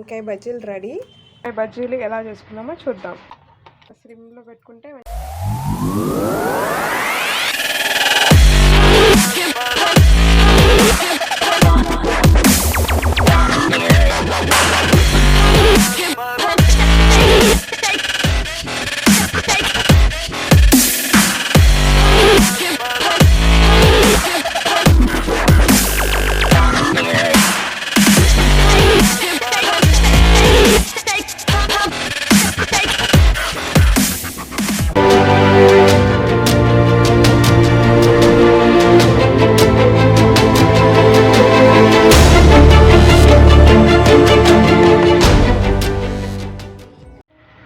వంకాయ బజ్జీలు రెడీ. బజ్జీలు ఎలా చేసుకున్నామో చూద్దాం. సిమ్లో పెట్టుకుంటే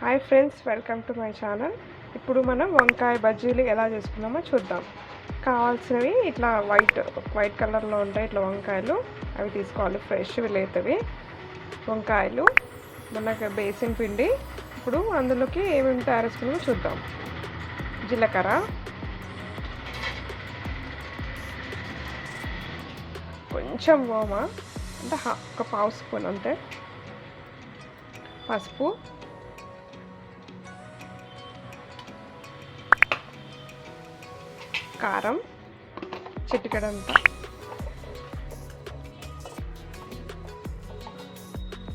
hi friends, welcome to my channel. ఇప్పుడు మనం వంకాయ బజ్జీలు ఎలా చేసుకున్నామో చూద్దాం. కావాల్సినవి ఇట్లా వైట్ కలర్లో ఉంటాయి ఇట్లా వంకాయలు, అవి తీసుకోవాలి. ఫ్రెష్ లేతవి వంకాయలు, మనకు బేసిన్ పిండి. ఇప్పుడు అందులోకి ఏమేమి తయారు చేసుకున్నామో చూద్దాం. జీలకర్ర, కొంచెం ఓమ అంటే ఒక పావు స్పూన్ అంతే, పసుపు, కారం చిటికెడంతా,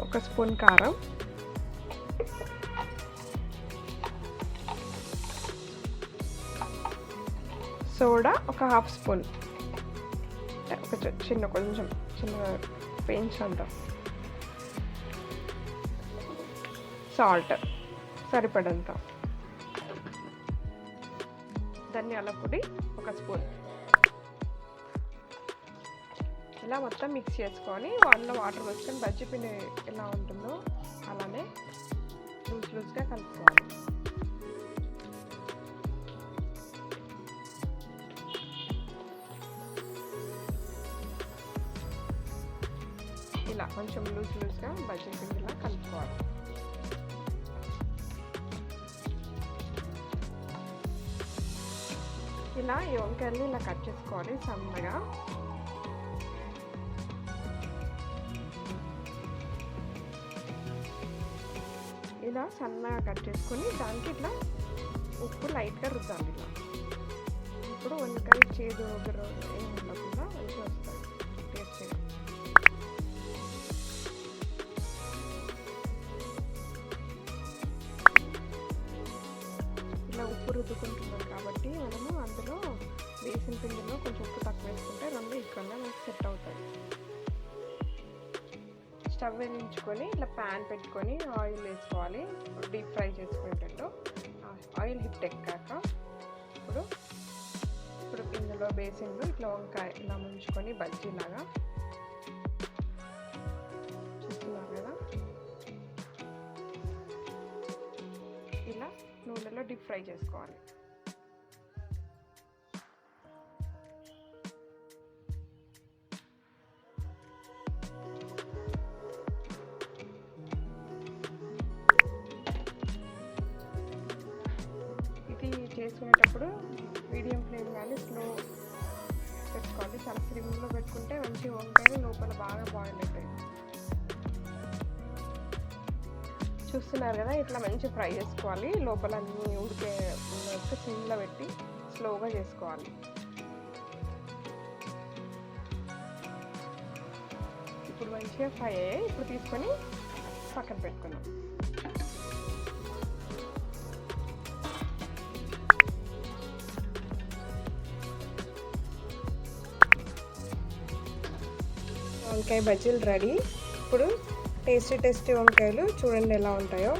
ఒక స్పూన్ కారం, సోడా ఒక హాఫ్ స్పూన్, ఒక కొంచెం చిన్న పెంచ్ అంత, సాల్ట్ సరిపడంత, ధనియాల పొడి ఒక స్పూన్. ఇలా మొత్తం మిక్స్ చేసుకొని అందులో వాటర్ పోసుకొని బజ్జీ పిండి ఎలా ఉంటుందో అలానే లూజ్గా కలుపుకోవాలి. ఇలా కొంచెం లూజ్గా బజ్జీ పిండిలా కలుపుకోవాలి. ఇలా ఈ వంకాయల్ని ఇలా కట్ చేసుకోవాలి సన్నగా. ఇలా సన్నగా కట్ చేసుకొని దానికి ఇట్లా ఉప్పు లైట్గా రుద్దాలి. ఇలా ఇప్పుడు వంకాయ చేదు ఏం ఉండకుండా మంచిగా వస్తుంది టేస్టీగా. ఇలా ఉప్పు రుద్దుకుంటున్నాం కాబట్టి మనము అందులో బేసిన్ పిండిలో కొంచెం ఉప్పు తక్కువ వేసుకుంటే రెండు ఈక్వల్గా మనకు సెట్ అవుతుంది. స్టవ్ వెలిగించుకొని ఇట్లా ప్యాన్ పెట్టుకొని ఆయిల్ వేసుకోవాలి. డీప్ ఫ్రై చేసుకునేటట్టు ఆయిల్ హిట్ ఎక్కాక ఇప్పుడు ఇందులో బేసిన్లో ఇట్లా వంకాయ ఇలా ముంచుకొని బజ్జీలాగా చూస్తున్నారు కదా, ఇలా నూనెలో డీప్ ఫ్రై చేసుకోవాలి. ఇది చేసుకునేటప్పుడు మీడియం ఫ్లేమ్ కానీ స్లో పెట్టుకోవాలి. చాలా సిమ్లో పెట్టుకుంటే మంచి వంకాయలు లోపల బాగా బాయిల్ అవుతాయి. చూస్తున్నారు కదా, ఇట్లా మంచి ఫ్రై చేసుకోవాలి. లోపల అన్నీ ఉడికే సిమ్లో పెట్టి స్లోగా చేసుకోవాలి. ఇప్పుడు మంచిగా ఫ్రై అయ్యాయి. ఇప్పుడు తీసుకొని పక్కన పెట్టుకున్నాం. వంకాయ బజ్జీలు రెడీ. ఇప్పుడు టేస్టీ వంకాయలు చూడండి ఎలా ఉంటాయో.